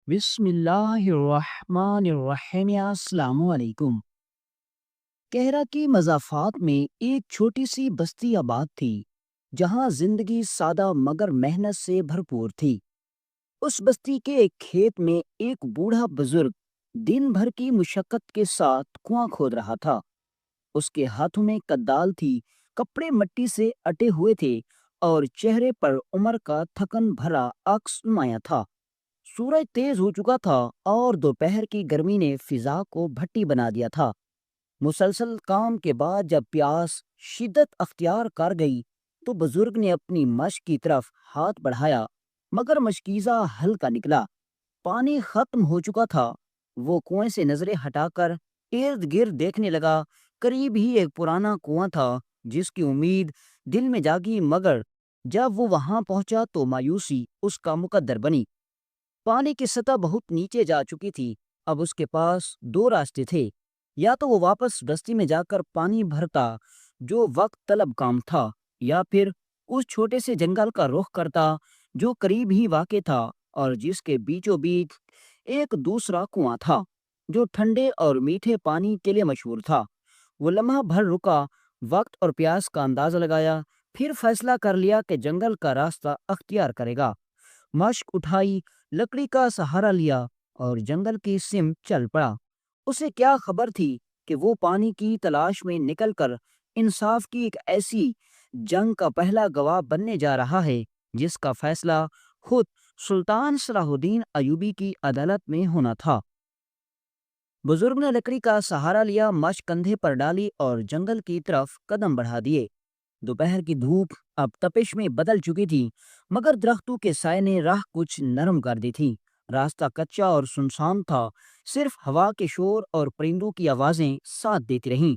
بسم اللہ الرحمن الرحیم، السلام علیکم۔ کہرا کی مضافات میں ایک چھوٹی سی بستی آباد تھی جہاں زندگی سادہ مگر محنت سے بھرپور تھی۔ اس بستی کے ایک کھیت میں ایک بوڑھا بزرگ دن بھر کی مشقت کے ساتھ کنواں کھود رہا تھا۔ اس کے ہاتھوں میں کدال تھی، کپڑے مٹی سے اٹے ہوئے تھے اور چہرے پر عمر کا تھکن بھرا عکس نمایاں تھا۔ سورج تیز ہو چکا تھا اور دوپہر کی گرمی نے فضا کو بھٹی بنا دیا تھا۔ مسلسل کام کے بعد جب پیاس شدت اختیار کر گئی تو بزرگ نے اپنی مشق کی طرف ہاتھ بڑھایا، مگر مشکیزہ ہلکا نکلا۔ پانی ختم ہو چکا تھا۔ وہ کنویں سے نظریں ہٹا کر ارد گرد دیکھنے لگا۔ قریب ہی ایک پرانا کنواں تھا جس کی امید دل میں جاگی، مگر جب وہ وہاں پہنچا تو مایوسی اس کا مقدر بنی۔ پانی کی سطح بہت نیچے جا چکی تھی۔ اب اس کے پاس دو راستے تھے، یا تو وہ واپس بستی میں جا کر پانی بھرتا جو وقت طلب کام تھا، یا پھر اس چھوٹے سے جنگل کا رخ کرتا جو قریب ہی واقع تھا اور جس کے بیچوں بیچ ایک دوسرا کنواں تھا جو ٹھنڈے اور میٹھے پانی کے لیے مشہور تھا۔ وہ لمحہ بھر رکا، وقت اور پیاس کا اندازہ لگایا، پھر فیصلہ کر لیا کہ جنگل کا راستہ اختیار کرے گا۔ مشق اٹھائی، لکڑی کا سہارا لیا اور جنگل کی سمت چل پڑا۔ اسے کیا خبر تھی کہ وہ پانی کی تلاش میں نکل کر انصاف کی ایک ایسی جنگ کا پہلا گواہ بننے جا رہا ہے جس کا فیصلہ خود سلطان صلاح الدین ایوبی کی عدالت میں ہونا تھا۔ بزرگ نے لکڑی کا سہارا لیا، مشق کندھے پر ڈالی اور جنگل کی طرف قدم بڑھا دیے۔ دوپہر کی دھوپ اب تپش میں بدل چکی تھی، مگر درختوں کے سائے نے راہ کچھ نرم کر دی تھی۔ راستہ کچا اور سنسان تھا، صرف ہوا کے شور اور پرندوں کی آوازیں ساتھ دیتی رہیں۔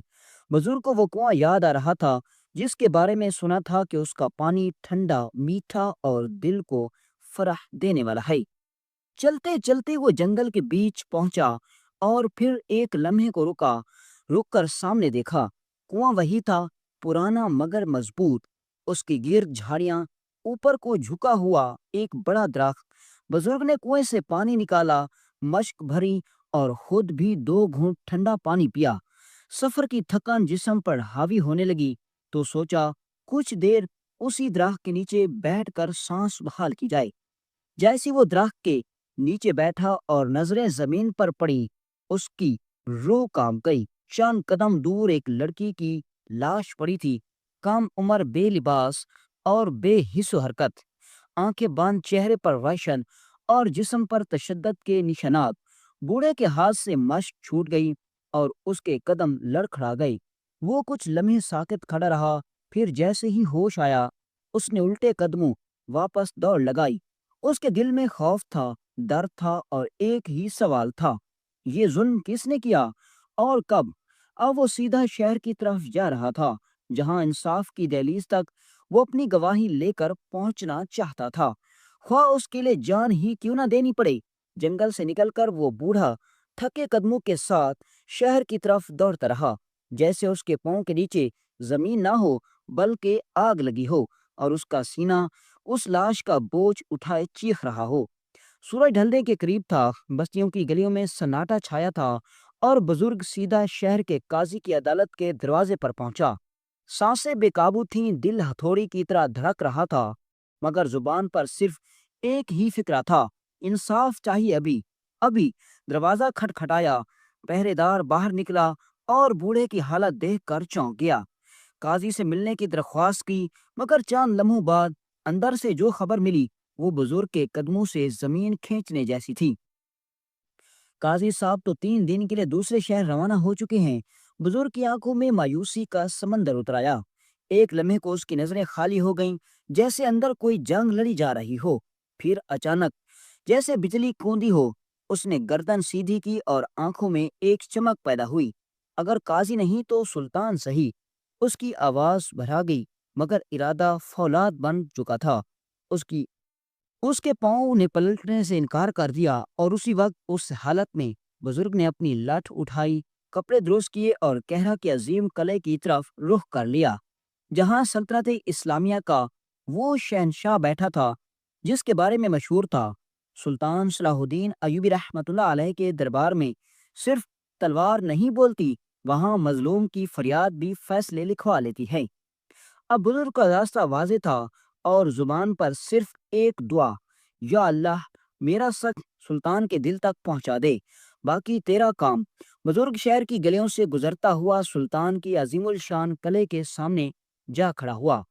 بزرگ کو وہ کنواں یاد آ رہا تھا جس کے بارے میں سنا تھا کہ اس کا پانی ٹھنڈا، میٹھا اور دل کو فرح دینے والا ہے۔ چلتے چلتے وہ جنگل کے بیچ پہنچا اور پھر ایک لمحے کو رک کر سامنے دیکھا۔ کنواں وہی تھا، پرانا مگر مضبوط، اس کی گرد جھاڑیاں، اوپر کو جھکا ہوا ایک بڑا درخت۔ بزرگ نے کنویں سے پانی نکالا، مشک بھری اور خود بھی دو گھونٹ ٹھنڈا پانی پیا۔ سفر کی تھکن جسم پر حاوی ہونے لگی تو سوچا کچھ دیر اسی درخت کے نیچے بیٹھ کر سانس بحال کی جائے۔ جیسی وہ درخت کے نیچے بیٹھا اور نظریں زمین پر پڑی، اس کی روح کام گئی۔ چند قدم دور ایک لڑکی کی لاش پڑی تھی، کم عمر، بے لباس اور بے حس و حرکت، آنکھیں بند، چہرے پر ریشن اور جسم پر تشدد کے نشانات۔ بوڑھے کے ہاتھ سے مشق چھوٹ گئی اور اس کے قدم لڑکھڑا گئے۔ وہ کچھ لمحے ساکت کھڑا رہا، پھر جیسے ہی ہوش آیا اس نے الٹے قدموں واپس دوڑ لگائی۔ اس کے دل میں خوف تھا، درد تھا اور ایک ہی سوال تھا، یہ ظلم کس نے کیا اور کب؟ اب وہ سیدھا شہر کی طرف جا رہا تھا جہاں انصاف کی دہلیز تک وہ اپنی گواہی لے کر پہنچنا چاہتا تھا، خواہ اس کے لیے جان ہی کیوں نہ دینی پڑے۔ جنگل سے نکل کر وہ بوڑھا تھکے قدموں کے ساتھ شہر کی طرف دوڑتا رہا، جیسے اس کے پاؤں کے نیچے زمین نہ ہو بلکہ آگ لگی ہو اور اس کا سینہ اس لاش کا بوجھ اٹھائے چیخ رہا ہو۔ سورج ڈھلنے کے قریب تھا، بستیوں کی گلیوں میں سناٹا چھایا تھا اور بزرگ سیدھا شہر کے قاضی کی عدالت کے دروازے پر پہنچا۔ سانسیں بے قابو تھیں، دل ہتھوڑی کی طرح دھڑک رہا تھا، مگر زبان پر صرف ایک ہی فکرہ تھا، انصاف چاہیے ابھی ابھی۔ دروازہ کھٹکھٹایا، پہرے دار باہر نکلا اور بوڑھے کی حالت دیکھ کر چونک گیا۔ قاضی سے ملنے کی درخواست کی، مگر چند لمحوں بعد اندر سے جو خبر ملی وہ بزرگ کے قدموں سے زمین کھینچنے جیسی تھی۔ قاضی صاحب تو 3 دن کے لیے دوسرے شہر روانہ ہو چکے ہیں۔ بزرگ کی آنکھوں میں مایوسی کا سمندر اتر آیا۔ ایک لمحے کو اس کی نظریں خالی ہو گئیں، جیسے اندر کوئی جنگ لڑی جا رہی ہو۔ پھر اچانک جیسے بجلی کوندی ہو، اس نے گردن سیدھی کی اور آنکھوں میں ایک چمک پیدا ہوئی۔ اگر قاضی نہیں تو سلطان صحیح۔ اس کی آواز بھرا گئی، مگر ارادہ فولاد بن چکا تھا۔ اس کے پاؤں نے پلٹنے سے انکار کر دیا اور اسی وقت اس حالت میں بزرگ نے اپنی لٹھ اٹھائی، کپڑے درست کیے اور کہرا کے عظیم قلعے کی طرف رخ کر لیا، جہاں سلطنت اسلامیہ کا وہ شہنشاہ بیٹھا تھا جس کے بارے میں مشہور تھا سلطان صلاح الدین ایوبی رحمۃ اللہ علیہ کے دربار میں صرف تلوار نہیں بولتی، وہاں مظلوم کی فریاد بھی فیصلے لکھوا لیتی ہے۔ اب بزرگ کا راستہ واضح تھا اور زبان پر صرف ایک دعا، یا اللہ میرا سچ سلطان کے دل تک پہنچا دے، باقی تیرا کام۔ بزرگ شہر کی گلیوں سے گزرتا ہوا سلطان کی عظیم الشان قلعے کے سامنے جا کھڑا ہوا۔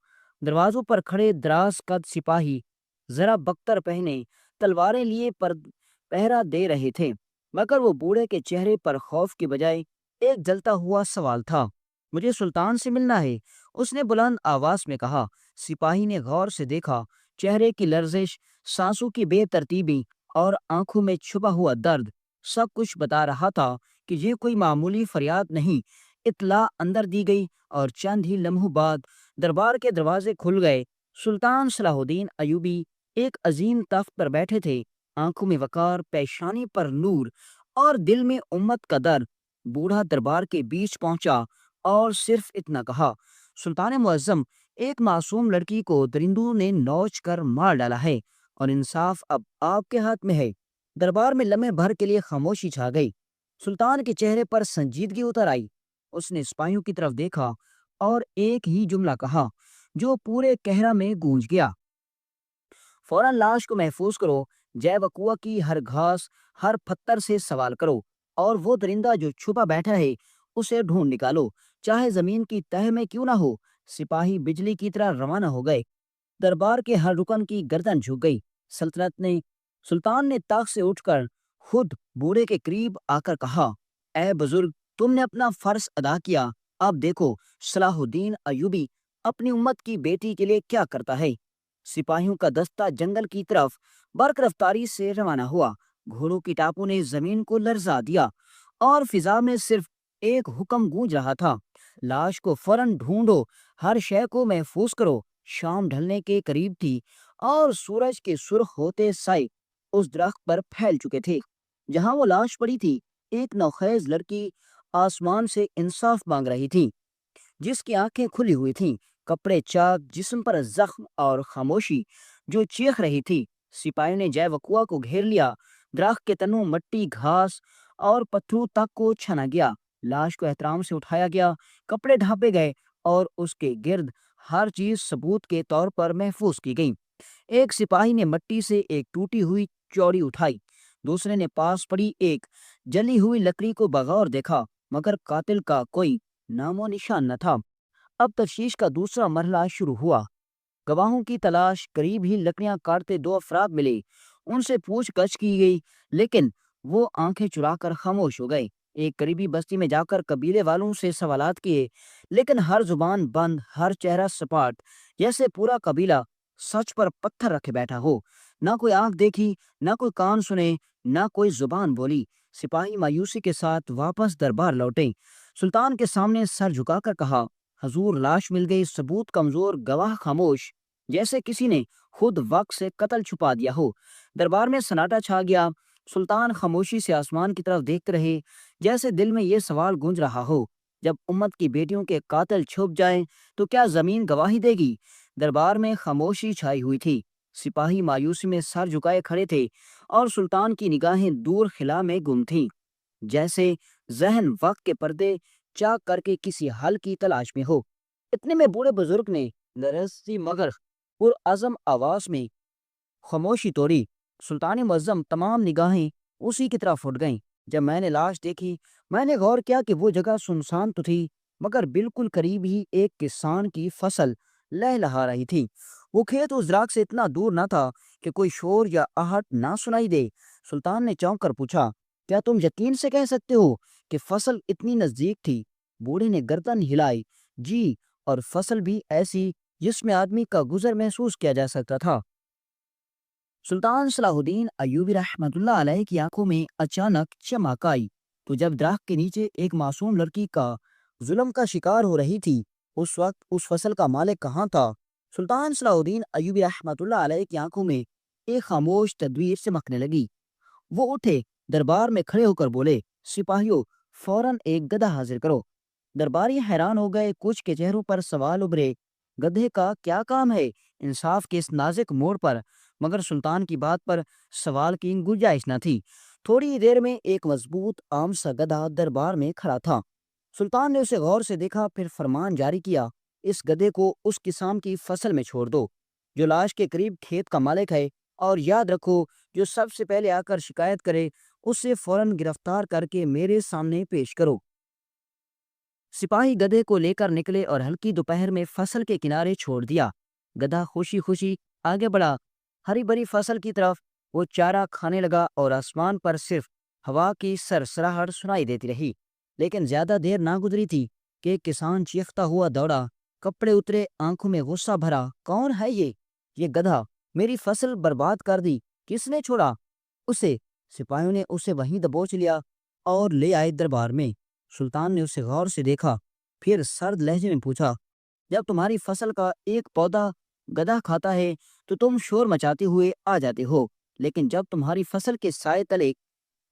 دروازوں پر کھڑے دراز قد سپاہی ذرا بختر پہنے تلواریں لیے پر پہرا دے رہے تھے، مگر وہ بوڑھے کے چہرے پر خوف کی بجائے ایک جلتا ہوا سوال تھا۔ مجھے سلطان سے ملنا ہے، اس نے بلند آواز میں کہا۔ سپاہی نے غور سے دیکھا، چہرے کی لرزش، سانسوں کی بے ترتیبی اور آنکھوں میں چھپا ہوا درد سب کچھ بتا رہا تھا کہ یہ کوئی معمولی فریاد نہیں۔ اطلاع اندر دی گئی اور چند ہی لمحوں بعد دربار کے دروازے کھل گئے۔ سلطان صلاح الدین ایوبی ایک عظیم تخت پر بیٹھے تھے، آنکھوں میں وقار، پیشانی پر نور اور دل میں امت کا درد۔ بوڑھا دربار کے بیچ پہنچا اور صرف اتنا کہا، سلطان معظم، ایک معصوم لڑکی کو درندوں نے نوچ کر مار ڈالا ہے اور انصاف اب آپ کے ہاتھ میں ہے۔ دربار میں لمحے بھر کے لیے خاموشی چھا گئی۔ سلطان کے چہرے پر سنجیدگی اتر آئی۔ اس نے سپاہیوں کی طرف دیکھا اور ایک ہی جملہ کہا جو پورے کہرہ میں گونج گیا، فوراً لاش کو محفوظ کرو، جے وقوع کی ہر گھاس، ہر پتھر سے سوال کرو، اور وہ درندہ جو چھپا بیٹھا ہے اسے ڈھونڈ نکالو، چاہے زمین کی تہہ میں کیوں نہ ہو۔ سپاہی بجلی کی طرح روانہ ہو گئے۔ دربار کے ہر رکن کی گردن جھک گئی۔ سلطان نے تخت سے اٹھ کر خود بوڑھے کے قریب آ کر کہا، اے بزرگ، تم نے اپنا فرض ادا کیا، اب دیکھو صلاح الدین ایوبی اپنی امت کی بیٹی کے لیے کیا کرتا ہے۔ سپاہیوں کا دستہ جنگل کی طرف برق رفتاری سے روانہ ہوا۔ گھوڑوں کی ٹاپوں نے زمین کو لرزا دیا اور فضا میں صرف ایک حکم گونج رہا تھا، لاش کو فوراً ڈھونڈو، ہر شے کو محفوظ کرو۔ شام ڈھلنے کے قریب تھی اور سورج کے سرخ ہوتے سائے اس درخت پر پھیل چکے تھے جہاں وہ لاش پڑی تھی۔ ایک نوخیز لڑکی آسمان سے انصاف مانگ رہی تھی، جس کی آنکھیں کھلی ہوئی تھیں، کپڑے چاک، جسم پر زخم اور خاموشی جو چیخ رہی تھی۔ سپاہیوں نے جے وقوع کو گھیر لیا۔ درخت کے تنوں، مٹی، گھاس اور پتھروں تک کو چھنا گیا۔ لاش کو احترام سے اٹھایا گیا، کپڑے ڈھانپے گئے اور اس کے گرد ہر چیز ثبوت کے طور پر محفوظ کی گئی۔ ایک سپاہی نے مٹی سے ایک ٹوٹی ہوئی چوڑی اٹھائی، دوسرے نے پاس پڑی ایک جلی ہوئی لکڑی کو بغور دیکھا، مگر قاتل کا کوئی نام و نشان نہ تھا۔ اب تفتیش کا دوسرا مرحلہ شروع ہوا۔ گواہوں کی تلاش، قریب ہی لکڑیاں کاٹتے دو افراد ملے، ان سے پوچھ گچھ کی گئی، لیکن وہ آنکھیں چرا کر خاموش ہو گئے۔ ایک قریبی بستی میں جا کر قبیلے والوں سے سوالات کیے، لیکن ہر زبان بند، ہر چہرہ سپاٹ، جیسے پورا قبیلہ سچ پر پتھر رکھے بیٹھا ہو۔ نہ کوئی آنکھ دیکھی، نہ کوئی کان سنے، نہ کوئی زبان بولی۔ سپاہی مایوسی کے ساتھ واپس دربار لوٹے۔ سلطان کے سامنے سر جھکا کر کہا، حضور، لاش مل گئی، ثبوت کمزور، گواہ خاموش، جیسے کسی نے خود وقت سے قتل چھپا دیا ہو۔ دربار میں سناٹا چھا گیا۔ سلطان خاموشی سے آسمان کی طرف دیکھتے رہے، جیسے دل میں یہ سوال گونج رہا ہو، جب امت کی بیٹیوں کے قاتل چھپ جائیں تو کیا زمین گواہی دے گی؟ دربار میں خاموشی چھائی ہوئی تھی۔ سپاہی مایوسی میں سر جھکائے کھڑے تھے اور سلطان کی نگاہیں دور خلا میں گم تھیں، جیسے ذہن وقت کے پردے چاک کر کے کسی حل کی تلاش میں ہو۔ اتنے میں بوڑھے بزرگ نے لرزتی مگر پرعزم آواز میں خاموشی توڑی۔ سلطان معظم، تمام نگاہیں اسی کی طرف اٹھ گئیں۔ جب میں نے لاش دیکھی، میں نے غور کیا کہ وہ جگہ سنسان تو تھی، مگر بالکل قریب ہی ایک کسان کی فصل لہلہا رہی تھی۔ وہ کھیت اس درخت سے اتنا دور نہ تھا کہ کوئی شور یا آہٹ نہ سنائی دے۔ سلطان نے چونک کر پوچھا، کیا تم یقین سے کہہ سکتے ہو کہ فصل اتنی نزدیک تھی؟ بوڑھے نے گردن ہلائی، جی، اور فصل بھی ایسی جس میں آدمی کا گزر محسوس کیا جا سکتا تھا۔ سلطان صلاح الدین ایوبی رحمۃ اللہ علیہ کی آنکھوں میں اچانک چمک آئی، تو جب درخت کے نیچے ایک معصوم لڑکی کا ظلم کا شکار ہو رہی تھی، اس وقت اس فصل کا مالک کہاں تھا؟ سلطان صلاح الدین ایوبی رحمۃ اللہ علیہ کی آنکھوں میں ایک خاموش تدبیر چمکنے لگی۔ وہ اٹھے، دربار میں کھڑے ہو کر بولے، سپاہیوں، فوراً ایک گدھا حاضر کرو۔ درباری حیران ہو گئے، کچھ کے چہروں پر سوال ابھرے، گدھے کا کیا کام ہے انصاف کے اس نازک موڑ پر؟ مگر سلطان کی بات پر سوال کی گنجائش نہ تھی۔ تھوڑی دیر میں ایک مضبوط عام سا گدھا دربار میں کھڑا تھا۔ سلطان نے اسے غور سے دیکھا، پھر فرمان جاری کیا، اس گدھے کو اس کسان کی فصل میں چھوڑ دو جو لاش کے قریب کھیت کا مالک ہے، اور یاد رکھو جو سب سے پہلے آ کر شکایت کرے اسے فوراً گرفتار کر کے میرے سامنے پیش کرو۔ سپاہی گدھے کو لے کر نکلے اور ہلکی دوپہر میں فصل کے کنارے چھوڑ دیا۔ گدھا خوشی خوشی آگے بڑھا ہری بھری فصل کی طرف۔ وہ چارہ کھانے لگا اور آسمان پر صرف ہوا کی سرسراہٹ سنائی دیتی رہی۔ لیکن زیادہ دیر نہ گزری تھی کہ ایک کسان چیختا ہوا دوڑا، کپڑے اترے، آنکھوں میں غصہ بھرا۔ کون ہے یہ گدھا؟ میری فصل برباد کر دی، کس نے چھوڑا اسے؟ سپاہیوں نے اسے وہیں دبوچ لیا اور لے آئے دربار میں۔ سلطان نے اسے غور سے دیکھا، پھر سرد لہجے میں پوچھا، جب تمہاری فصل کا ایک پودا گدھا کھاتا ہے تو تم شور مچاتے ہوئے آ جاتے ہو، لیکن جب تمہاری فصل کے سائے تلے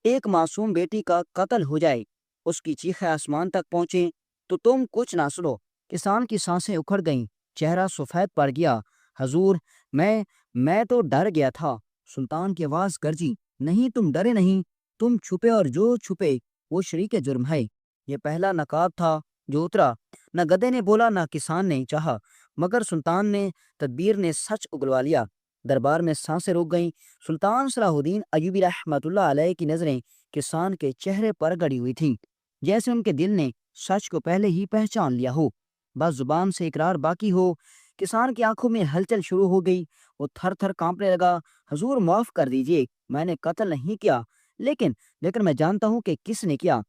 ایک معصوم بیٹی کا قتل ہو جائے، اس کی چیخیں آسمان تک پہنچیں، تو تم کچھ نہ سنو۔ کسان کی سانسیں اکھڑ گئیں، چہرہ سفید پڑ گیا۔ حضور، میں تو ڈر گیا تھا۔ سلطان کی آواز گرجی، نہیں تم ڈرے نہیں، تم چھپے، اور جو چھپے وہ شریک جرم ہے۔ یہ پہلا نقاب تھا جو اترا۔ نہ گدھے نے بولا، نہ کسان نے چاہا، مگر سلطان نے تدبیر نے سچ اگلوا لیا۔ دربار میں سانسیں رک گئیں۔ سلطان صلاح الدین ایوبی رحمۃ اللہ علیہ کی نظریں کسان کے چہرے پر گڑی ہوئی تھیں، جیسے ان کے دل نے سچ کو پہلے ہی پہچان لیا ہو، بس زبان سے اقرار باقی ہو۔ کسان کی آنکھوں میں ہلچل شروع ہو گئی، وہ تھر تھر کانپنے لگا۔ حضور معاف کر دیجئے، میں نے قتل نہیں کیا، لیکن میں جانتا ہوں کہ کس نے کیا۔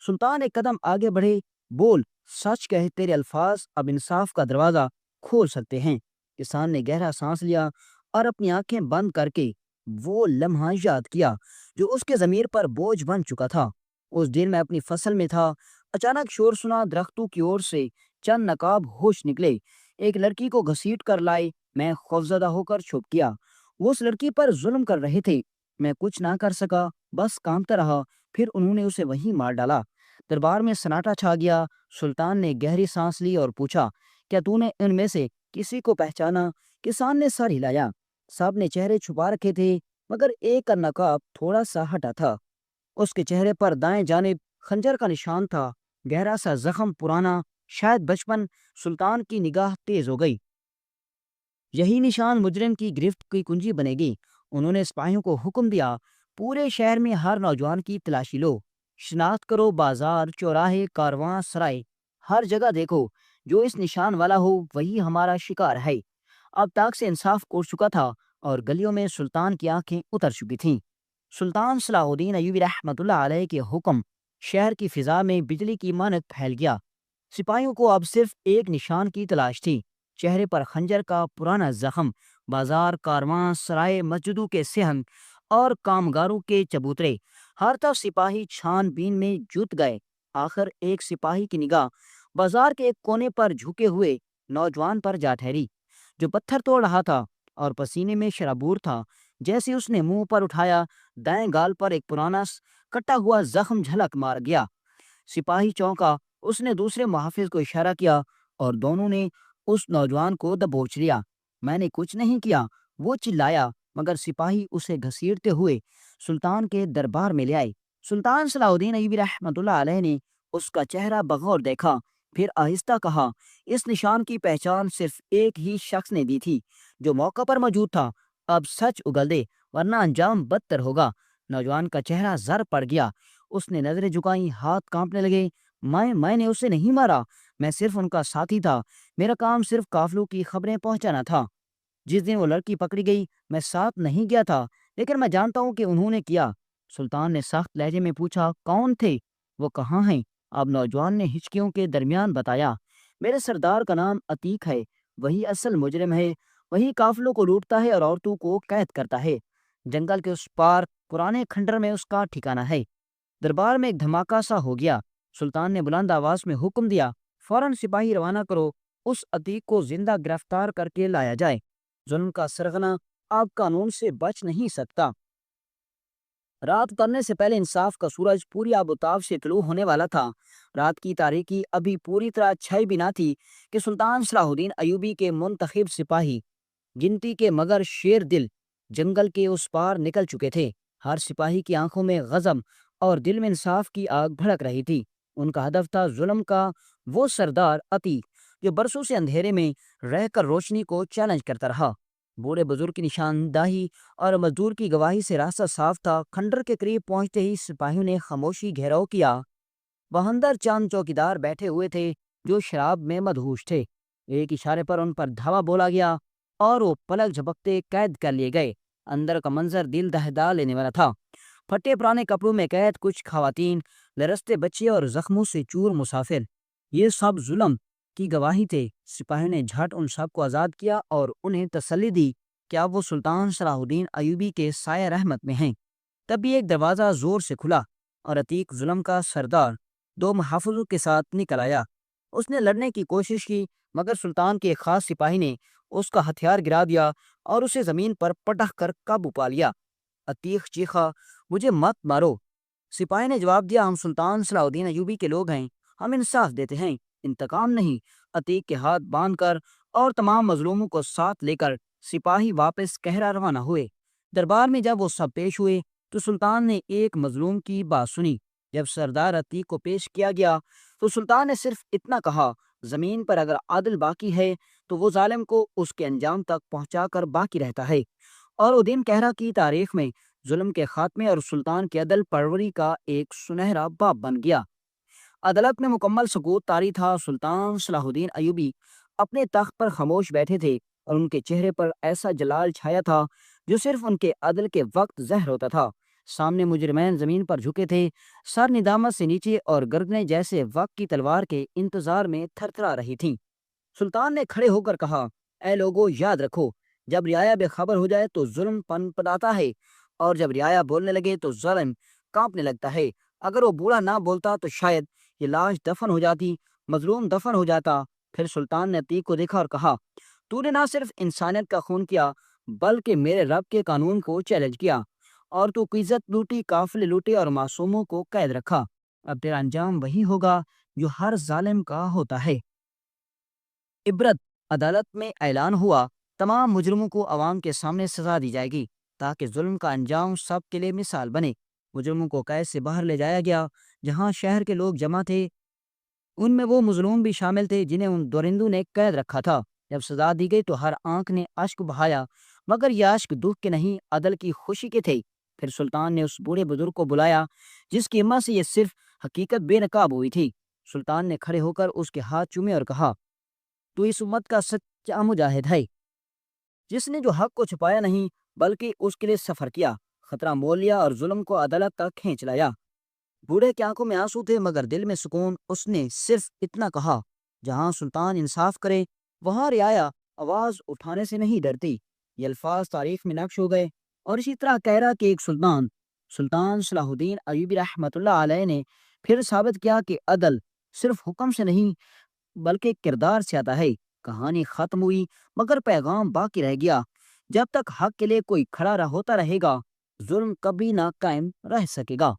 سلطان ایک قدم آگے بڑھے، بول، سچ کہے، تیرے الفاظ اب انصاف کا دروازہ کھول سکتے ہیں۔ کسان نے گہرا سانس لیا اور اپنی آنکھیں بند کر کے وہ لمحہ یاد کیا جو اس کے ضمیر پر بوجھ بن چکا تھا۔ اس دن میں اپنی فصل میں تھا، اچانک شور سنا، درختوں کی اور سے چند نقاب ہوش نکلے، ایک لڑکی کو گھسیٹ کر لائے۔ میں خوفزدہ ہو کر چھپ گیا، وہ اس لڑکی پر ظلم کر رہے تھے، میں کچھ نہ کر سکا، بس کانپتا رہا۔ پھر انہوں نے اسے وہیں مار ڈالا۔ دربار میں سناٹا چھا گیا۔ سلطان نے گہری سانس لی اور پوچھا، کیا تو نے ان میں سے کسی کو پہچانا؟ کسان نے سر ہلایا۔ سب نے چہرے چھپا رکھے تھے، مگر ایک کا نقاب تھوڑا سا ہٹا تھا۔ اس کے چہرے پر دائیں جانب خنجر کا نشان تھا، گہرا سا زخم، پرانا، شاید بچپن۔ سلطان کی نگاہ تیز ہو گئی۔ یہی نشان مجرم کی گرفت کی کنجی بنے گی۔ انہوں نے سپاہیوں کو حکم دیا، پورے شہر میں ہر نوجوان کی تلاشی لو، شناخت کرو، بازار، چوراہے، کارواں سرائے، ہر جگہ دیکھو، جو اس نشان والا ہو وہی ہمارا شکار ہے۔ اب تاک سے انصاف کوٹ چکا تھا اور گلیوں میں سلطان کی آنکھیں اتر چکی تھیں۔ سلطان صلاح الدین ایوبی رحمۃ اللہ علیہ کے حکم شہر کی فضا میں بجلی کی مانند پھیل گیا۔ سپاہیوں کو اب صرف ایک نشان کی تلاش تھی، چہرے پر خنجر کا پرانا زخم، بازار، کارواں سرائے، مسجدوں کے صحن اور کامگاروں کے چبوترے، ہر طرف سپاہی چھان بین میں جت گئے۔ آخر ایک سپاہی کی نگاہ بازار کے ایک کونے پر جھکے ہوئے نوجوان پر جا ٹھہری، جو پتھر توڑ رہا تھا اور پسینے میں شرابور تھا۔ جیسے اس نے منہ پر اٹھایا، دائیں گال پر ایک پرانا کٹا ہوا زخم جھلک مار گیا۔ سپاہی چونکا، اس نے دوسرے محافظ کو اشارہ کیا اور دونوں نے اس نوجوان کو دبوچ لیا۔ میں نے کچھ نہیں کیا، وہ چلایا، مگر سپاہی اسے گھسیٹتے ہوئے سلطان کے دربار میں لے آئے۔ سلطان صلاح الدین ایوبی رحمۃ اللہ علیہ نے اس کا چہرہ بغور دیکھا، پھر آہستہ کہا، اس نشان کی پہچان صرف ایک ہی شخص نے دی تھی جو موقع پر موجود تھا۔ اب سچ اگل دے ورنہ انجام بدتر ہوگا۔ نوجوان کا چہرہ زر پڑ گیا، اس نے نظریں جھکائیں، ہاتھ کانپنے لگے۔ میں نے اسے نہیں مارا، میں صرف ان کا ساتھی تھا، میرا کام صرف قافلوں کی خبریں پہنچانا تھا۔ جس دن وہ لڑکی پکڑی گئی میں ساتھ نہیں گیا تھا، لیکن میں جانتا ہوں کہ انہوں نے کیا۔ سلطان نے سخت لہجے میں پوچھا، کون تھے؟ وہ کہاں ہیں؟ اب نوجوان نے ہچکیوں کے درمیان بتایا، میرے سردار کا نام عتیق ہے، وہی اصل مجرم ہے، وہی قافلوں کو لوٹتا ہے اور عورتوں کو قید کرتا ہے۔ جنگل کے اس پار پرانے کھنڈر میں اس کا ٹھکانہ ہے۔ دربار میں ایک دھماکہ سا ہو گیا۔ سلطان نے بلند آواز میں حکم دیا، فوراً سپاہی روانہ کرو، اس عتیق کو زندہ گرفتار کر کے لایا جائے۔ ظلم کا سرغنہ اب قانون سے بچ نہیں سکتا۔ رات اترنے سے پہلے انصاف کا سورج پوری آبوتاب سے طلوع ہونے والا تھا۔ رات کی تاریکی ابھی پوری طرح چھائی بھی نہ تھی کہ سلطان صلاح الدین ایوبی کے منتخب سپاہی، گنتی کے مگر شیر دل جنگل کے اس پار نکل چکے تھے۔ ہر سپاہی کی آنکھوں میں غضب اور دل میں انصاف کی آگ بھڑک رہی تھی۔ ان کا ہدف تھا ظلم کا وہ سردار عتیق جو برسوں سے اندھیرے میں رہ کر روشنی کو چیلنج کرتا رہا۔ بوڑھے بزرگ کی نشاندہی اور مزدور کی گواہی سے راستہ صاف تھا۔ کھنڈر کے قریب پہنچتے ہی سپاہیوں نے خاموشی گھیراؤ کیا۔ بہندر چاند چوکیدار بیٹھے ہوئے تھے جو شراب میں مدہوش تھے۔ ایک اشارے پر ان پر دھاوا بولا گیا اور وہ پلک جھپکتے قید کر لیے گئے۔ اندر کا منظر دل دہلا لینے والا تھا۔ پھٹے پرانے کپڑوں میں قید کچھ خواتین، لرزتے بچے اور زخموں سے چور مسافر، یہ سب ظلم کی گواہی تھے۔ سپاہیوں نے جھٹ ان سب کو آزاد کیا اور انہیں تسلی دی کہ اب وہ سلطان صلاح الدین ایوبی کے سایہ رحمت میں ہیں۔ تبھی ایک دروازہ زور سے کھلا اور عتیق ظلم کا سردار دو محافظوں کے ساتھ نکل آیا۔ اس نے لڑنے کی کوشش کی مگر سلطان کے ایک خاص سپاہی نے اس کا ہتھیار گرا دیا اور اسے زمین پر پٹخ کر قابو پا لیا۔ عتیق چیخا، مجھے مت مارو۔ سپاہی نے جواب دیا، ہم سلطان صلاح الدین ایوبی کے لوگ ہیں، ہم انصاف دیتے ہیں، انتقام نہیں۔ عتیق کے ہاتھ باندھ کر اور تمام مظلوموں کو ساتھ لے کر سپاہی واپس کہرا روانہ ہوئے۔ دربار میں جب وہ سب پیش ہوئے تو سلطان نے ایک مظلوم کی بات سنی۔ جب سردار عتیق کو پیش کیا گیا تو سلطان نے صرف اتنا کہا، زمین پر اگر عدل باقی ہے تو وہ ظالم کو اس کے انجام تک پہنچا کر باقی رہتا ہے۔ اور وہ دن کہرا کی تاریخ میں ظلم کے خاتمے اور سلطان کی عدل پروری کا ایک سنہرا باب بن گیا۔ عدالت میں مکمل سکوت طاری تھا۔ سلطان صلاح الدین ایوبی اپنے تخت پر خاموش بیٹھے تھے اور ان کے چہرے پر ایسا جلال چھایا تھا جو صرف ان کے عدل کے وقت ظاہر ہوتا تھا۔ سامنے مجرمین زمین پر جھکے تھے، سر ندامت سے نیچے اور گردنیں جیسے وقت کی تلوار کے انتظار میں تھر تھرا رہی تھیں۔ سلطان نے کھڑے ہو کر کہا، اے لوگو، یاد رکھو، جب رعایا بے خبر ہو جائے تو ظلم پن پڑاتا ہے، اور جب رعایا بولنے لگے تو ظلم کانپنے لگتا ہے۔ اگر وہ بوڑھا نہ بولتا تو شاید یہ لاش دفن ہو جاتی، مظلوم دفن ہو جاتا۔ پھر سلطان نے عتیق کو دیکھا اور کہا، تو نے نہ صرف انسانیت کا خون کیا بلکہ میرے رب کے قانون کو چیلنج کیا، اور تو عزت لوٹی، قافلے لوٹے اور معصوموں کو قید رکھا۔ اب تیرا انجام وہی ہوگا جو ہر ظالم کا ہوتا ہے۔ عبرت، عدالت میں اعلان ہوا، تمام مجرموں کو عوام کے سامنے سزا دی جائے گی تاکہ ظلم کا انجام سب کے لیے مثال بنے۔ مجرموں کو قید سے باہر لے جایا گیا جہاں شہر کے لوگ جمع تھے، ان میں وہ مظلوم بھی شامل تھے جنہیں ان درندوں نے قید رکھا تھا۔ جب سزا دی گئی تو ہر آنکھ نے اشک بہایا، مگر یہ اشک دکھ کے نہیں، عدل کی خوشی کے تھے۔ پھر سلطان نے اس بوڑھے بزرگ کو بلایا جس کی ہمت سے یہ صرف حقیقت بے نقاب ہوئی تھی۔ سلطان نے کھڑے ہو کر اس کے ہاتھ چومے اور کہا، تو اس امت کا سچا مجاہد ہے جس نے جو حق کو چھپایا نہیں بلکہ اس کے لیے سفر کیا، خطرہ مول لیا اور ظلم کو عدالت تک کھینچ لایا۔ بوڑھے کی آنکھوں میں آنسو تھے مگر دل میں سکون۔ اس نے صرف اتنا کہا، جہاں سلطان انصاف کرے وہاں رعایا آواز اٹھانے سے نہیں ڈرتی۔ یہ الفاظ تاریخ میں نقش ہو گئے اور اسی طرح کہرا کہ ایک سلطان صلاح الدین ایوبی رحمۃ اللہ علیہ نے پھر ثابت کیا کہ عدل صرف حکم سے نہیں بلکہ کردار سے آتا ہے۔ کہانی ختم ہوئی مگر پیغام باقی رہ گیا، جب تک حق کے لیے کوئی کھڑا ہوتا رہے گا ظلم کبھی نہ قائم رہ سکے گا۔